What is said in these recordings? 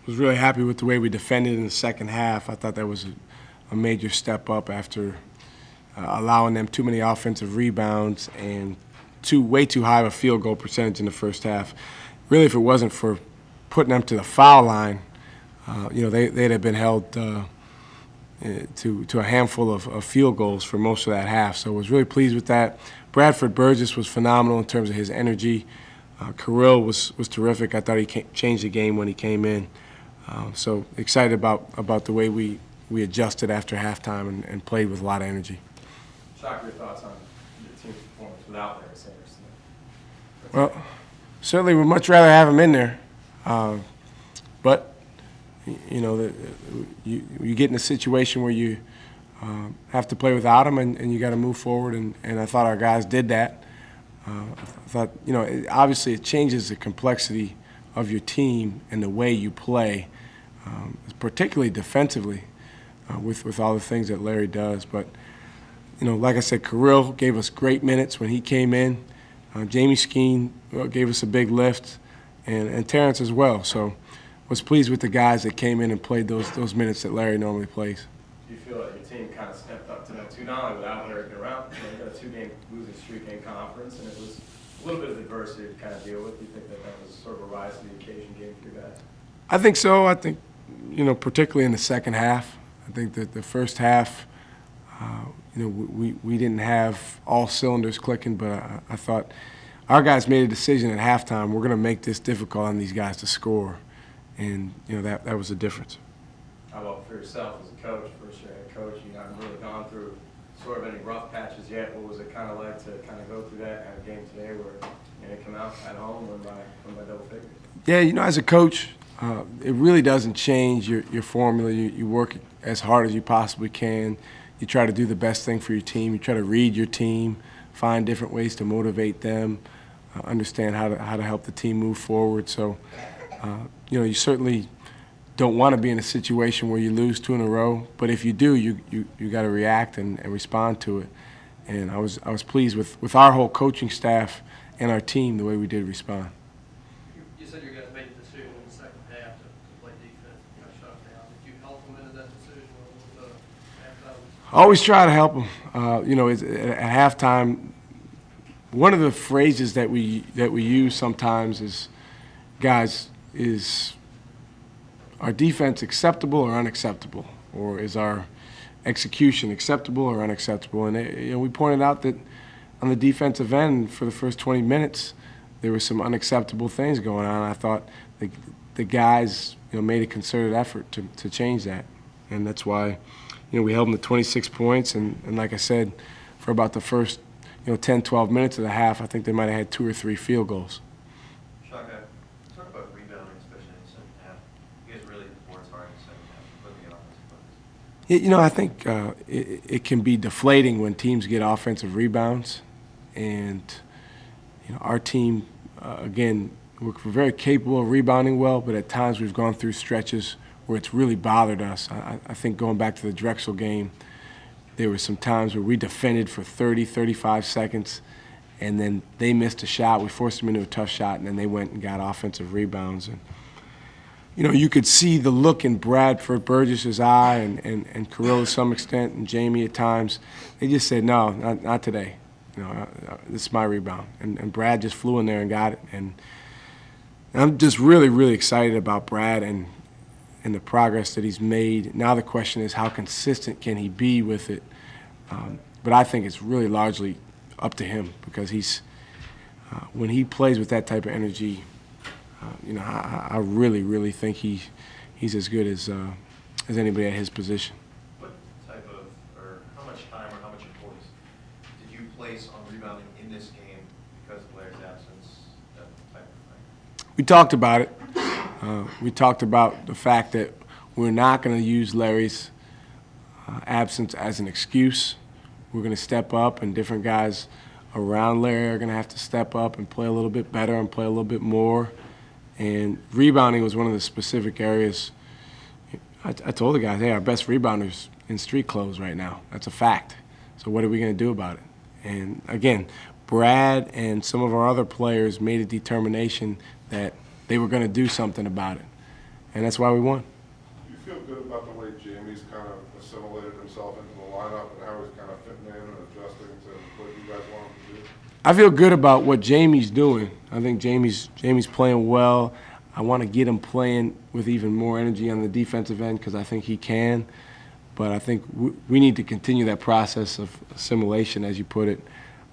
was really happy with the way we defended in the second half. I thought that was a major step up after allowing them too many offensive rebounds and way too high of a field goal percentage in the first half. Really, if it wasn't for putting them to the foul line, they'd have been held to a handful of field goals for most of that half. So I was really pleased with that. Bradford Burgess was phenomenal in terms of his energy. Kirill was terrific. I thought he changed the game when he came in. So excited about the way we adjusted after halftime and played with a lot of energy. Shock, your thoughts on your team's performance without Larry Sanders? Well, certainly we'd much rather have him in there. But, you get in a situation where you have to play without him and you got to move forward, and I thought our guys did that. I thought, obviously it changes the complexity of your team and the way you play, particularly defensively, with all the things that Larry does. But, like I said, Kirill gave us great minutes when he came in. Jamie Skeen gave us a big lift, and Terrence as well. So was pleased with the guys that came in and played those minutes that Larry normally plays. Do you feel like your team kind of stepped up to that too, not only without Larry being around? You got a 2-game losing streak in conference, and it was a little bit of adversity to kind of deal with. Do you think that was sort of a rise to the occasion game for you guys? I think so. I think, particularly in the second half. I think that the first half, we didn't have all cylinders clicking, but I thought our guys made a decision at halftime. We're going to make this difficult on these guys to score, and that was the difference. How about for yourself as a coach, first-year head coach? You haven't really gone through sort of any rough patches yet. What was it kind of like to kind of go through that kind of game today where you come out at home and win by double figures? Yeah, as a coach, it really doesn't change your formula. You work as hard as you possibly can. You try to do the best thing for your team. You try to read your team, find different ways to motivate them, understand how to help the team move forward. So, you certainly don't want to be in a situation where you lose 2 in a row. But if you do, you got to react and respond to it. And I was pleased with our whole coaching staff and our team the way we did respond. You said you guys made a decision in the second half to play defense, shut down. Did you help them into that decision? I always try to help them. At halftime, one of the phrases that we use sometimes is, guys, is our defense acceptable or unacceptable, or is our execution acceptable or unacceptable? And we pointed out that on the defensive end, for the first 20 minutes, there were some unacceptable things going on. I thought the guys made a concerted effort to change that, and that's why we held them to 26 points. And like I said, for about the first 10, 12 minutes of the half, I think they might have had 2 or 3 field goals. Shaka, talk about rebounding, especially in the second half. You guys really worked hard in the second half, putting the offensive focus. I think it can be deflating when teams get offensive rebounds, and our team, again, we're very capable of rebounding well, but at times we've gone through stretches where it's really bothered us. I think going back to the Drexel game, there were some times where we defended for 30, 35 seconds, and then they missed a shot. We forced them into a tough shot, and then they went and got offensive rebounds. And you could see the look in Bradford Burgess's eye and Kirill to some extent, and Jamie at times. They just said, no, not today. This is my rebound. And Brad just flew in there and got it. And I'm just really, really excited about Brad and the progress that he's made. Now the question is, how consistent can he be with it? But I think it's really largely up to him, because when he plays with that type of energy, I really, really think he's as good as anybody at his position. What type of, or how much time or how much importance did you place on rebounding in this game because of Blair's absence, that type of thing? We talked about it. We talked about the fact that we're not going to use Larry's absence as an excuse. We're going to step up, and different guys around Larry are going to have to step up and play a little bit better and play a little bit more. And rebounding was one of the specific areas. I told the guys, hey, our best rebounder's in street clothes right now. That's a fact. So what are we going to do about it? And again, Brad and some of our other players made a determination that they were going to do something about it. and that's why we won. Do you feel good about the way Jamie's kind of assimilated himself into the lineup and how he's kind of fitting in and adjusting to what you guys want him to do? I feel good about what Jamie's doing. I think Jamie's playing well. I want to get him playing with even more energy on the defensive end because I think he can. But I think we need to continue that process of assimilation, as you put it.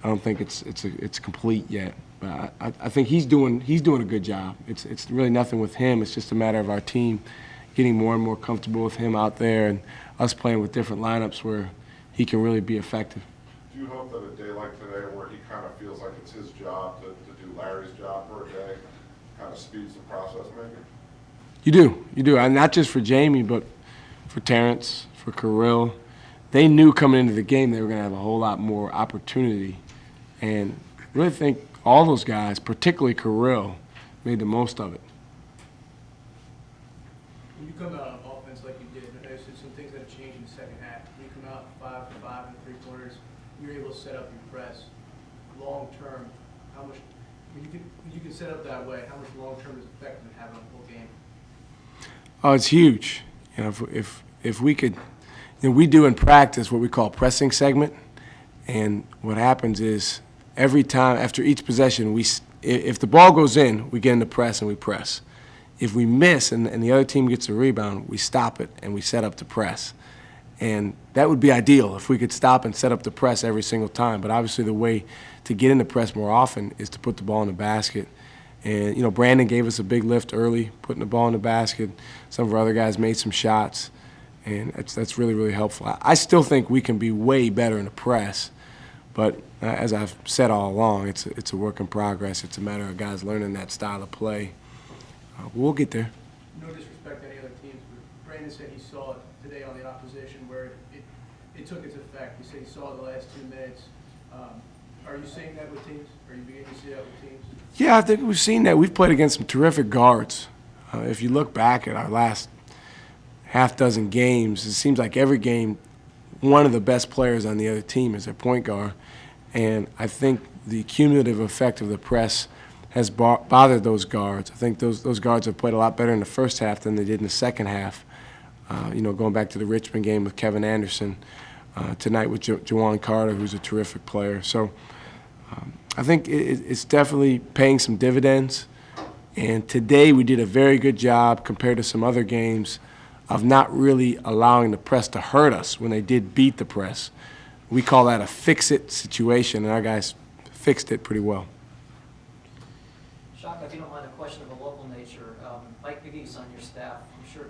I don't think it's complete yet. But I think he's doing a good job. It's really nothing with him. It's just a matter of our team getting more and more comfortable with him out there and us playing with different lineups where he can really be effective. Do you hope that a day like today where he kind of feels like it's his job to do Larry's job for a day kind of speeds the process maybe? You do. And not just for Jamie, but for Terrence, for Kirill. They knew coming into the game they were going to have a whole lot more opportunity. And I really think all those guys, particularly Kirill, made the most of it. When you come out on offense like you did, I noticed some things that have changed in the second half. When you come out 5 for 5 in the 3 quarters, you're able to set up your press. Long term, how much, when you can set up that way, how much long term is effective in having a full game? Oh, it's huge. You know, if we could, you know, we do in practice what we call pressing segment, and what happens is every time after each possession, if the ball goes in, we get in the press and we press. If we miss and the other team gets a rebound, we stop it and we set up to press. And that would be ideal if we could stop and set up the press every single time. But obviously the way to get in the press more often is to put the ball in the basket. And, you know, Brandon gave us a big lift early, putting the ball in the basket. Some of our other guys made some shots, and that's really, really helpful. I still think we can be way better in the press, but as I've said all along, it's a work in progress. It's a matter of guys learning that style of play. We'll get there. No disrespect to any other teams, but Brandon said he saw it today on the opposition where it took its effect. He said he saw it the last 2 minutes. Are you seeing that with teams? Are you beginning to see that with teams? Yeah, I think we've seen that. We've played against some terrific guards. If you look back at our last half dozen games, it seems like every game one of the best players on the other team is their point guard. And I think the cumulative effect of the press has bothered those guards. I think those guards have played a lot better in the first half than they did in the second half. You know, going back to the Richmond game with Kevin Anderson, tonight with Juwan Carter, who's a terrific player. So I think it's definitely paying some dividends. And today we did a very good job compared to some other games of not really allowing the press to hurt us when they did beat the press. We call that a fix-it situation, and our guys fixed it pretty well. Shaka, if you don't mind a question of a local nature, Mike McGee's on your staff. I'm sure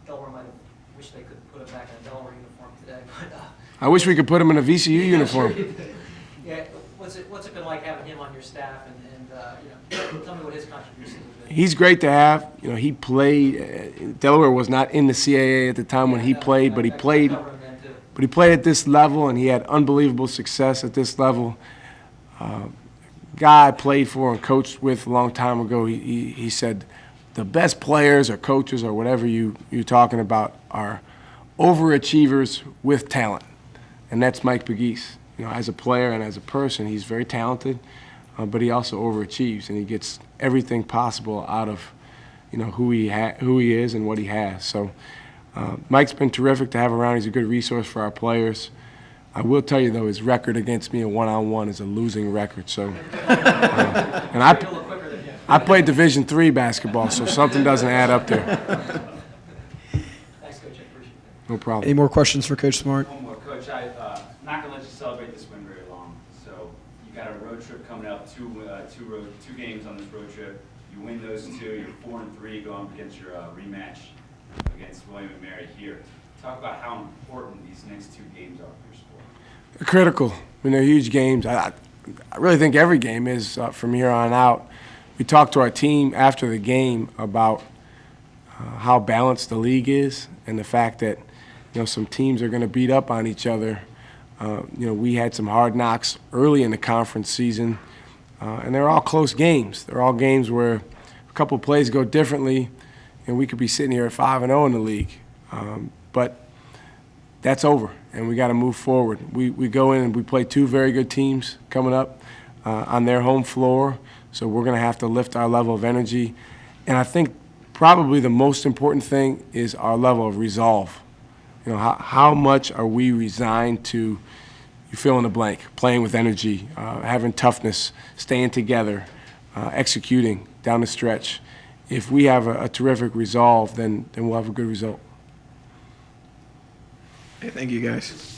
Delaware might have wished they could put him back in a Delaware uniform today. But, I wish we could put him in a VCU uniform. Yeah, what's it been like having him on your staff, and you know, tell me what his contributions have been. He's great to have. You know, he played. Delaware was not in the CAA at the time when he played, but he played. But he played at this level, and he had unbelievable success at this level. Guy I played for and coached with a long time ago, he said the best players or coaches or whatever you're talking about are overachievers with talent, and that's Mike Pegues. You know, as a player and as a person, he's very talented, but he also overachieves, and he gets everything possible out of, you know, who he is and what he has. So Mike's been terrific to have around. He's a good resource for our players. I will tell you, though, his record against me in one-on-one is a losing record. So, and I played Division III basketball, so something doesn't add up there. Thanks, Coach. I appreciate it. No problem. Any more questions for Coach Smart? One more, Coach. I'm not going to let you celebrate this win very long. So you got a road trip coming up, two games on this road trip. You win those 2, you're 4-3 going up against your rematch against William & Mary here. Talk about how important these next 2 games are for your sport. Critical. I mean, they're huge games. I really think every game is from here on out. We talked to our team after the game about how balanced the league is and the fact that, you know, some teams are going to beat up on each other. You know, we had some hard knocks early in the conference season, and they're all close games. They're all games where a couple of plays go differently, and we could be sitting here at 5-0 in the league. But that's over, and we got to move forward. We go in and we play 2 very good teams coming up on their home floor, so we're going to have to lift our level of energy. And I think probably the most important thing is our level of resolve. You know, how much are we resigned to, you fill in the blank, playing with energy, having toughness, staying together, executing down the stretch. If we have a terrific resolve, then we'll have a good result. Hey, thank you, guys.